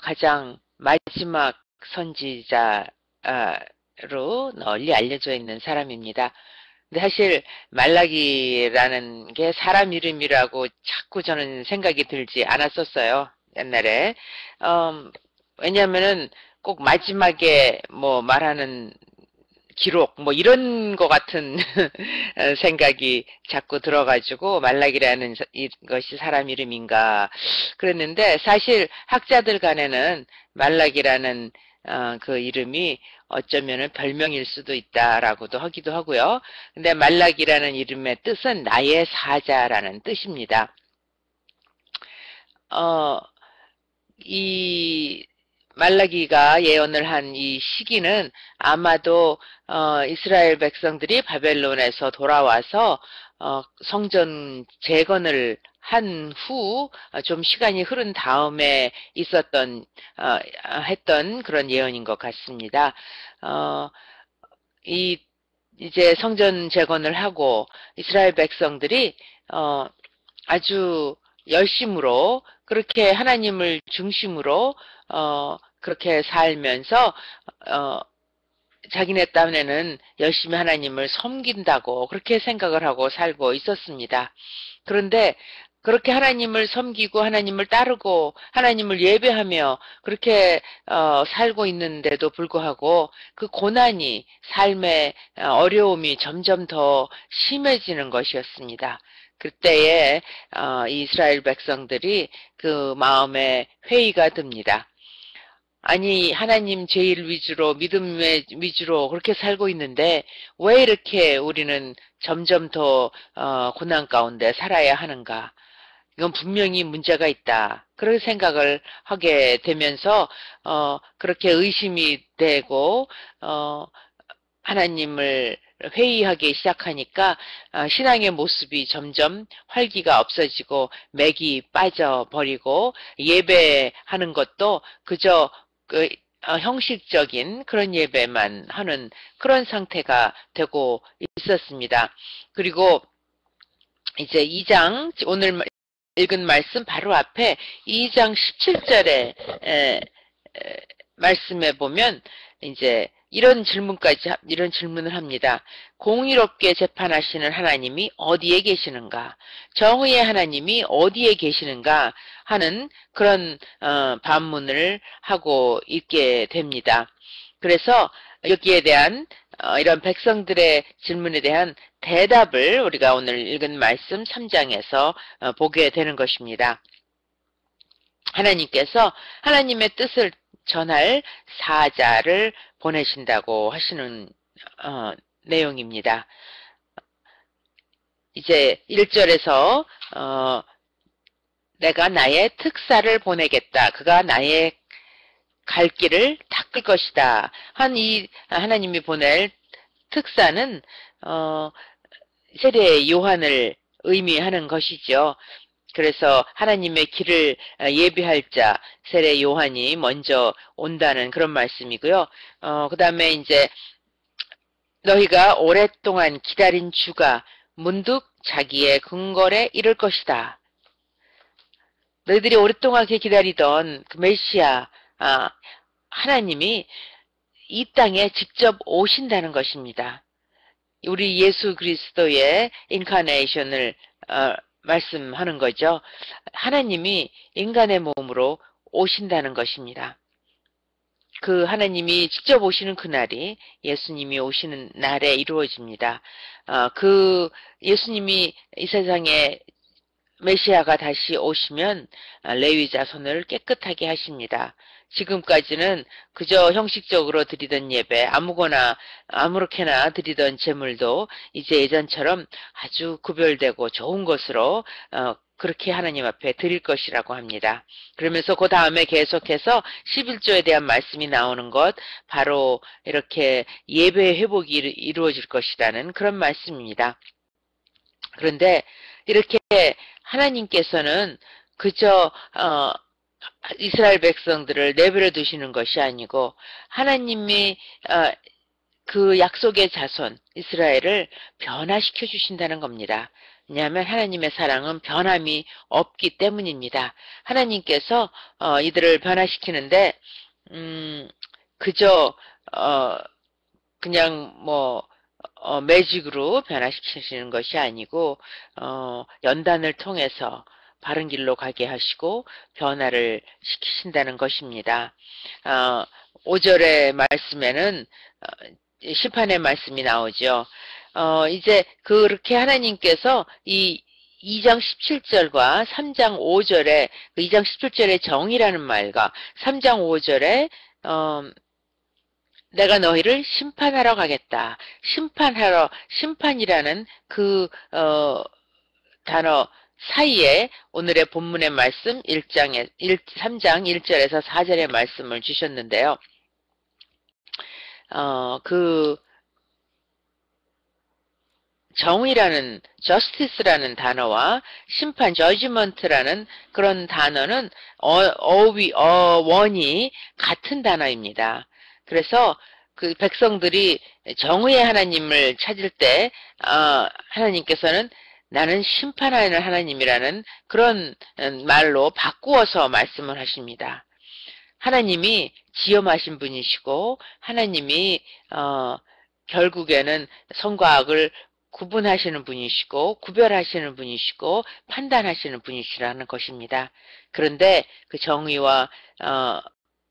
가장 마지막 선지자로 널리 알려져 있는 사람입니다. 근데 사실 말라기라는 게 사람 이름이라고 자꾸 저는 생각이 들지 않았었어요. 옛날에. 왜냐면은 꼭 마지막에 뭐 말하는 기록 뭐 이런 거 같은 생각이 자꾸 들어가지고 말락이라는 것이 사람 이름인가 그랬는데 사실 학자들 간에는 말락이라는 그 이름이 어쩌면은 별명일 수도 있다라고도 하기도 하고요. 근데 말락이라는 이름의 뜻은 나의 사자라는 뜻입니다. 어, 이 말라기가 예언을 한 이 시기는 아마도 이스라엘 백성들이 바벨론에서 돌아와서 성전 재건을 한 후 좀 시간이 흐른 다음에 있었던 했던 그런 예언인 것 같습니다. 어, 이 이제 성전 재건을 하고 이스라엘 백성들이 어, 아주 열심으로 그렇게 하나님을 중심으로 그렇게 살면서 어, 자기네 딴에는 열심히 하나님을 섬긴다고 그렇게 생각을 하고 살고 있었습니다. 그런데 그렇게 하나님을 섬기고 하나님을 따르고 하나님을 예배하며 그렇게 살고 있는데도 불구하고 그 고난이 삶의 어려움이 점점 더 심해지는 것이었습니다. 그때에 이스라엘 백성들이 그 마음에 회의가 듭니다. 아니 하나님 제일 위주로 믿음의 위주로 그렇게 살고 있는데 왜 이렇게 우리는 점점 더 고난 가운데 살아야 하는가? 이건 분명히 문제가 있다. 그런 생각을 하게 되면서 그렇게 의심이 되고 하나님을 회의하기 시작하니까 신앙의 모습이 점점 활기가 없어지고 맥이 빠져버리고 예배하는 것도 그저 그 형식적인 그런 예배만 하는 그런 상태가 되고 있었습니다. 그리고 이제 2장 오늘 읽은 말씀 바로 앞에 2장 17절에 말씀해 보면 이제 이런 질문을 합니다. 공의롭게 재판하시는 하나님이 어디에 계시는가? 정의의 하나님이 어디에 계시는가? 하는 그런 반문을 하고 있게 됩니다. 그래서 여기에 대한 이런 백성들의 질문에 대한 대답을 우리가 오늘 읽은 말씀 3장에서 보게 되는 것입니다. 하나님께서 하나님의 뜻을 전할 사자를 보내신다고 하시는 내용입니다. 이제 1절에서 내가 나의 특사를 보내겠다. 그가 나의 갈 길을 닦을 것이다. 이 하나님이 보낼 특사는 세례 요한을 의미하는 것이죠. 그래서 하나님의 길을 예비할 자 세례 요한이 먼저 온다는 그런 말씀이고요. 그 다음에 이제 너희가 오랫동안 기다린 주가 문득 자기의 궁궐에 이를 것이다. 너희들이 오랫동안 기다리던 그 메시아 하나님이 이 땅에 직접 오신다는 것입니다. 우리 예수 그리스도의 인카네이션을 말씀하는 거죠. 하나님이 인간의 몸으로 오신다는 것입니다. 그 하나님이 직접 오시는 그날이 예수님이 오시는 날에 이루어집니다. 그 예수님이 이 세상에 메시아가 다시 오시면 레위 자손을 깨끗하게 하십니다. 지금까지는 그저 형식적으로 드리던 예배, 아무렇게나 드리던 제물도 이제 예전처럼 아주 구별되고 좋은 것으로 그렇게 하나님 앞에 드릴 것이라고 합니다. 그러면서 그 다음에 계속해서 11조에 대한 말씀이 나오는 것, 바로 이렇게 예배 회복이 이루어질 것이라는 그런 말씀입니다. 그런데 이렇게 하나님께서는 그저 이스라엘 백성들을 내버려 두시는 것이 아니고 하나님이 그 약속의 자손 이스라엘을 변화시켜 주신다는 겁니다. 왜냐하면 하나님의 사랑은 변함이 없기 때문입니다. 하나님께서 이들을 변화시키는데 그저 그냥 뭐 매직으로 변화시키시는 것이 아니고 연단을 통해서 바른 길로 가게 하시고 변화를 시키신다는 것입니다. 5절의 말씀에는 심판의 말씀이 나오죠. 이제 그렇게 하나님께서 이 2장 17절과 3장 5절에 그 2장 17절의 정의라는 말과 3장 5절에 내가 너희를 심판하러 가겠다. 심판이라는 그 단어 사이에 오늘의 본문의 말씀 3장 1절에서 4절의 말씀을 주셨는데요. 그 정의라는 justice라는 단어와 심판 judgment라는 그런 단어는 원이 같은 단어입니다. 그래서 그 백성들이 정의의 하나님을 찾을 때 하나님께서는 나는 심판하는 하나님이라는 그런 말로 바꾸어서 말씀을 하십니다. 하나님이 지엄하신 분이시고 하나님이 결국에는 선과 악을 구분하시는 분이시고 구별하시는 분이시고 판단하시는 분이시라는 것입니다. 그런데 그 정의와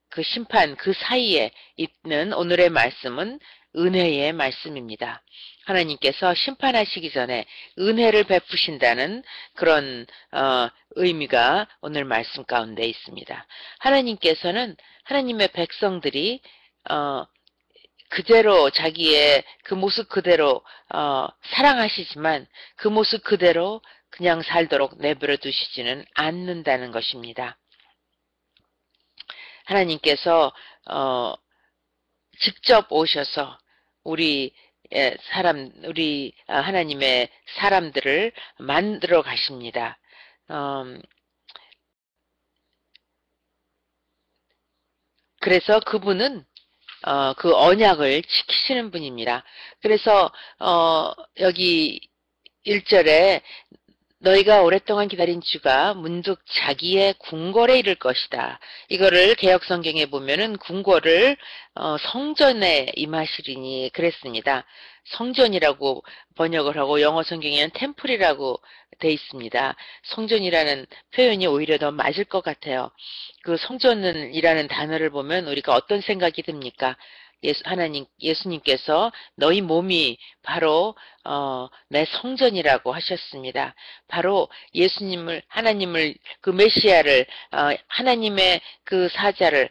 그 심판 그 사이에 있는 오늘의 말씀은 은혜의 말씀입니다. 하나님께서 심판하시기 전에 은혜를 베푸신다는 그런 의미가 오늘 말씀 가운데 있습니다. 하나님께서는 하나님의 백성들이 그대로 자기의 그 모습 그대로 사랑하시지만 그 모습 그대로 그냥 살도록 내버려 두시지는 않는다는 것입니다. 하나님께서 직접 오셔서 우리 하나님의 사람들을 만들어 가십니다. 그래서 그분은 그 언약을 지키시는 분입니다. 그래서 여기 1절에 너희가 오랫동안 기다린 주가 문득 자기의 궁궐에 이를 것이다. 이거를 개역성경에 보면은 궁궐을 성전에 임하시리니 그랬습니다. 성전이라고 번역을 하고 영어 성경에는 템플이라고 돼 있습니다. 성전이라는 표현이 오히려 더 맞을 것 같아요. 그 성전이라는 단어를 보면 우리가 어떤 생각이 듭니까? 예수님께서 너희 몸이 바로 내 성전이라고 하셨습니다. 바로 하나님을 그 메시아를 하나님의 그 사자를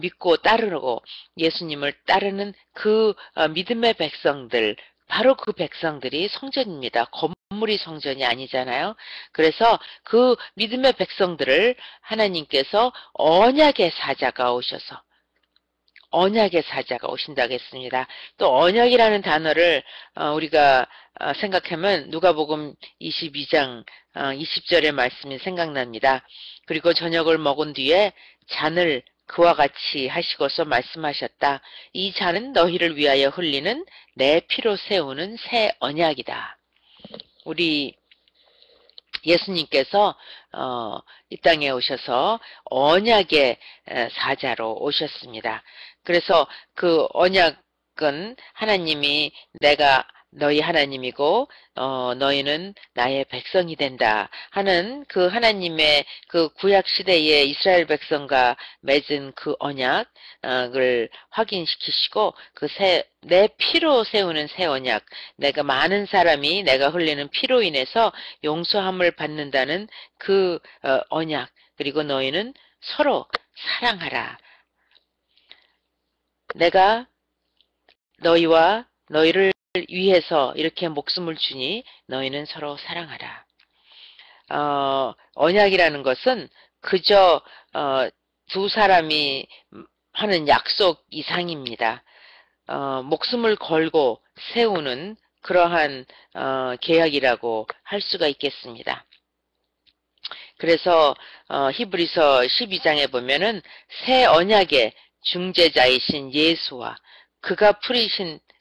믿고 따르고 예수님을 따르는 그 믿음의 백성들 바로 그 백성들이 성전입니다. 건물이 성전이 아니잖아요. 그래서 그 믿음의 백성들을 하나님께서 언약의 사자가 오셔서 언약의 사자가 오신다고 했습니다. 또 언약이라는 단어를 우리가 생각하면 누가복음 22장 20절의 말씀이 생각납니다. 그리고 저녁을 먹은 뒤에 잔을 그와 같이 하시고서 말씀하셨다. 이 잔은 너희를 위하여 흘리는 내 피로 세우는 새 언약이다. 우리 예수님께서 이 땅에 오셔서 언약의 사자로 오셨습니다. 그래서 그 언약은 하나님이 내가 너희 하나님이고 너희는 나의 백성이 된다 하는 그 하나님의 그 구약 시대의 이스라엘 백성과 맺은 그 언약을 확인시키시고 내 피로 세우는 새 언약, 내가 많은 사람이 내가 흘리는 피로 인해서 용서함을 받는다는 그 언약, 그리고 너희는 서로 사랑하라. 내가 너희를 위해서 이렇게 목숨을 주니 너희는 서로 사랑하라. 언약이라는 것은 그저 두 사람이 하는 약속 이상입니다. 목숨을 걸고 세우는 그러한 계약이라고 할 수가 있겠습니다. 그래서 히브리서 12장에 보면은 새 언약의 중재자이신 예수와 그가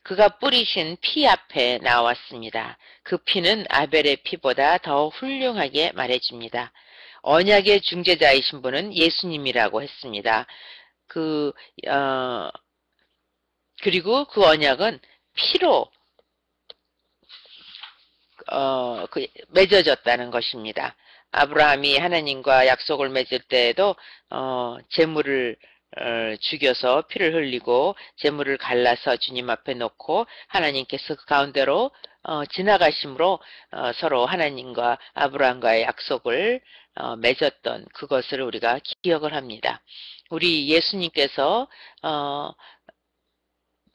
그가 뿌리신 피 앞에 나왔습니다. 그 피는 아벨의 피보다 더 훌륭하게 말해줍니다. 언약의 중재자이신 분은 예수님이라고 했습니다. 그, 어, 그리고 그 언약은 피로 맺어졌다는 것입니다. 아브라함이 하나님과 약속을 맺을 때에도 제물을 죽여서 피를 흘리고 제물을 갈라서 주님 앞에 놓고 하나님께서 그 가운데로 지나가심으로 서로 하나님과 아브라함과의 약속을 맺었던 그것을 우리가 기억을 합니다. 우리 예수님께서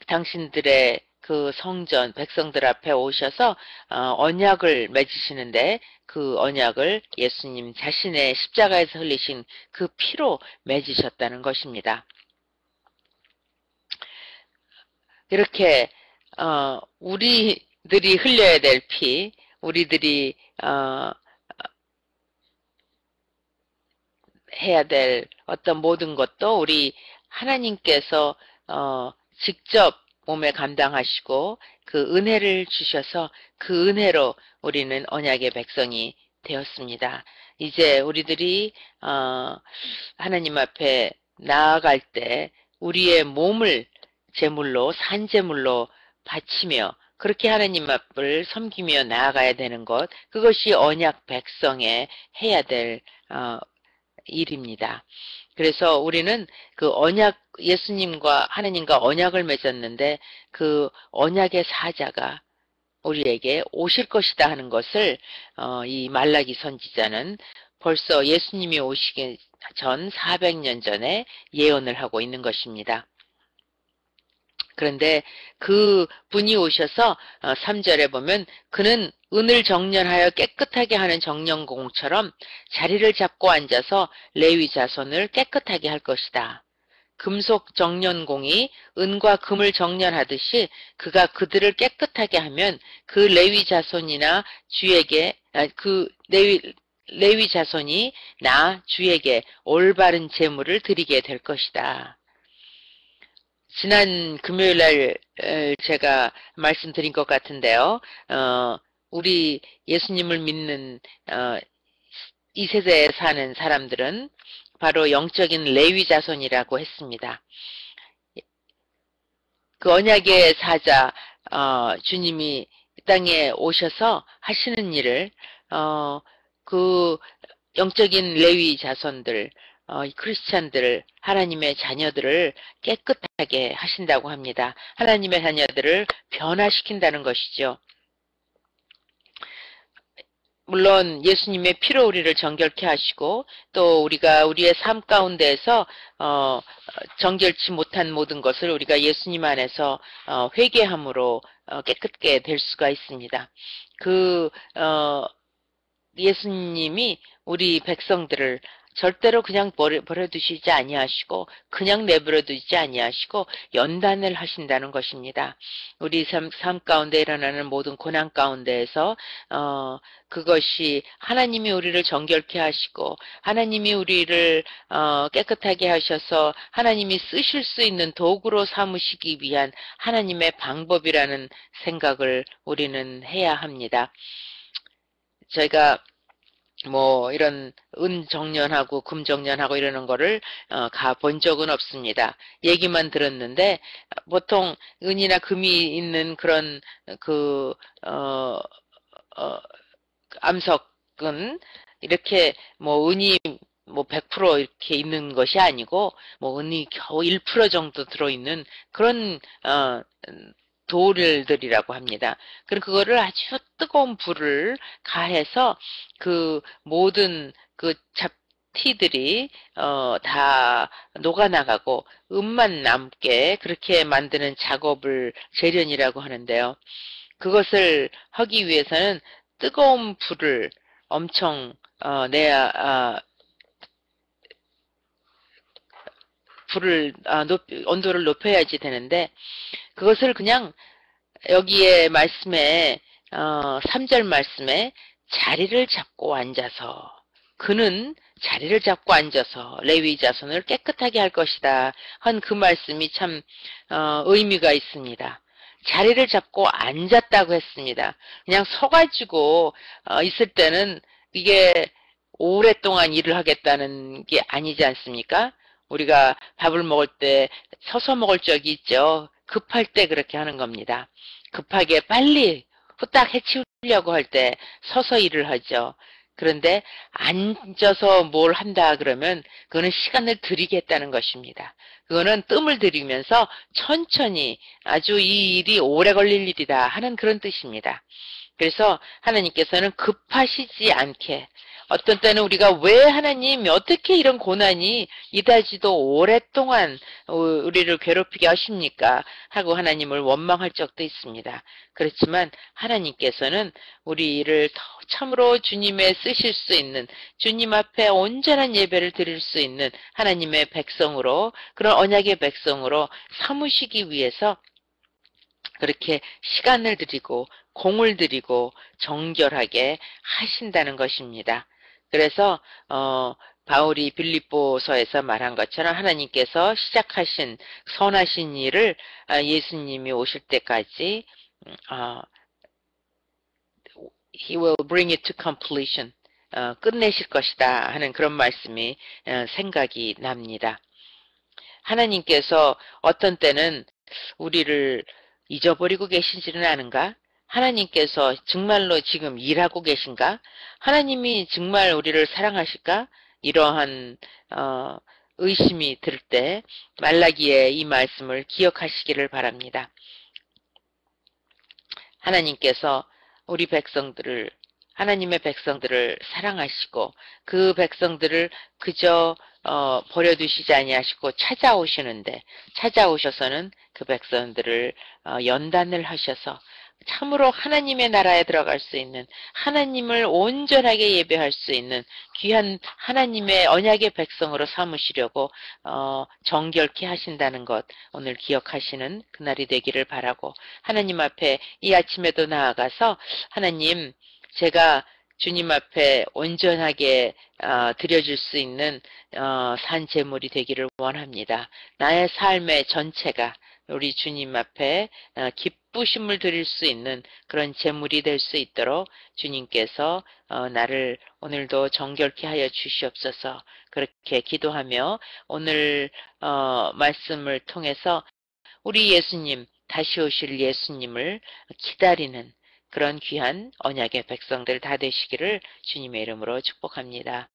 당신들의 그 성전 백성들 앞에 오셔서 언약을 맺으시는데 그 언약을 예수님 자신의 십자가에서 흘리신 그 피로 맺으셨다는 것입니다. 이렇게 우리들이 흘려야 될 피, 우리들이 해야 될 어떤 모든 것도 우리 하나님께서 직접 몸에 감당하시고 그 은혜를 주셔서 그 은혜로 우리는 언약의 백성이 되었습니다. 이제 우리들이 하나님 앞에 나아갈 때 우리의 몸을 제물로 산제물로 바치며 그렇게 하나님 앞을 섬기며 나아가야 되는 것, 그것이 언약 백성의 해야 될 일입니다. 그래서 우리는 그 언약, 예수님과 하나님과 언약을 맺었는데 그 언약의 사자가 우리에게 오실 것이다 하는 것을 이 말라기 선지자는 벌써 예수님이 오시기 전 400년 전에 예언을 하고 있는 것입니다. 그런데 그 분이 오셔서 3절에 보면 그는 은을 정련하여 깨끗하게 하는 정련공처럼 자리를 잡고 앉아서 레위 자손을 깨끗하게 할 것이다. 금속 정련공이 은과 금을 정련하듯이 그가 그들을 깨끗하게 하면 그 레위 자손이나 주에게 그 레위 자손이 나 주에게 올바른 제물을 드리게 될 것이다. 지난 금요일 날 제가 말씀드린 것 같은데요. 우리 예수님을 믿는 이 세대에 사는 사람들은 바로 영적인 레위 자손이라고 했습니다. 그 언약의 사자 주님이 땅에 오셔서 하시는 일을 그 영적인 레위 자손들 크리스찬들을 하나님의 자녀들을 깨끗하게 하신다고 합니다. 하나님의 자녀들을 변화시킨다는 것이죠. 물론 예수님의 피로 우리를 정결케 하시고 또 우리가 우리의 삶 가운데에서 정결치 못한 모든 것을 우리가 예수님 안에서 회개함으로 깨끗게 될 수가 있습니다. 그 예수님이 우리 백성들을 절대로 그냥 버려두시지 아니하시고 그냥 내버려두지 아니하시고 연단을 하신다는 것입니다. 우리 삶 가운데 일어나는 모든 고난 가운데에서 그것이 하나님이 우리를 정결케 하시고 하나님이 우리를 깨끗하게 하셔서 하나님이 쓰실 수 있는 도구로 삼으시기 위한 하나님의 방법이라는 생각을 우리는 해야 합니다. 저희가 뭐 이런 은 정련하고 금 정련하고 이러는 거를 가본 적은 없습니다. 얘기만 들었는데 보통 은이나 금이 있는 그런 그 암석은 이렇게 뭐 은이 뭐 100% 이렇게 있는 것이 아니고 뭐 은이 겨우 1% 정도 들어있는 그런 돌들이라고 합니다. 그럼 그거를 아주 뜨거운 불을 가해서 그 모든 그 잡티들이 다 녹아나가고 음만 남게 그렇게 만드는 작업을 재련이라고 하는데요. 그것을 하기 위해서는 뜨거운 불을 엄청 내야 불을 온도를 높여야지 되는데 그것을 그냥 여기에 말씀에 3절 말씀에 자리를 잡고 앉아서 그는 자리를 잡고 앉아서 레위 자손을 깨끗하게 할 것이다 한 그 말씀이 참 의미가 있습니다. 자리를 잡고 앉았다고 했습니다. 그냥 서가지고 있을 때는 이게 오랫동안 일을 하겠다는 게 아니지 않습니까? 우리가 밥을 먹을 때 서서 먹을 적이 있죠. 급할 때 그렇게 하는 겁니다. 급하게 빨리 후딱 해치우려고 할 때 서서 일을 하죠. 그런데 앉아서 뭘 한다 그러면 그거는 시간을 들이겠다는 것입니다. 그거는 뜸을 들이면서 천천히 아주 이 일이 오래 걸릴 일이다 하는 그런 뜻입니다. 그래서 하나님께서는 급하시지 않게 어떤 때는 우리가 왜 하나님 어떻게 이런 고난이 이다지도 오랫동안 우리를 괴롭히게 하십니까? 하고 하나님을 원망할 적도 있습니다. 그렇지만 하나님께서는 우리를 참으로 주님의 쓰실 수 있는 주님 앞에 온전한 예배를 드릴 수 있는 하나님의 백성으로 그런 언약의 백성으로 삼으시기 위해서 그렇게 시간을 들이고 공을 들이고 정결하게 하신다는 것입니다. 그래서 바울이 빌립보서에서 말한 것처럼 하나님께서 시작하신 선하신 일을 예수님이 오실 때까지 He will bring it to completion. 끝내실 것이다 하는 그런 말씀이 생각이 납니다. 하나님께서 어떤 때는 우리를 잊어버리고 계시지는 않은가? 하나님께서 정말로 지금 일하고 계신가? 하나님이 정말 우리를 사랑하실까? 이러한 의심이 들 때 말라기의 이 말씀을 기억하시기를 바랍니다. 하나님께서 우리 백성들을 하나님의 백성들을 사랑하시고 그 백성들을 그저 버려두시지 아니하시고 찾아오시는데 찾아오셔서는 그 백성들을 연단을 하셔서 참으로 하나님의 나라에 들어갈 수 있는 하나님을 온전하게 예배할 수 있는 귀한 하나님의 언약의 백성으로 삼으시려고 정결케 하신다는 것 오늘 기억하시는 그날이 되기를 바라고 하나님 앞에 이 아침에도 나아가서 하나님 제가 주님 앞에 온전하게 드려줄 수 있는 산 제물이 되기를 원합니다. 나의 삶의 전체가 우리 주님 앞에 기쁘심을 드릴 수 있는 그런 제물이 될 수 있도록 주님께서 나를 오늘도 정결케 하여 주시옵소서. 그렇게 기도하며 오늘 말씀을 통해서 우리 예수님 다시 오실 예수님을 기다리는 그런 귀한 언약의 백성들 다 되시기를 주님의 이름으로 축복합니다.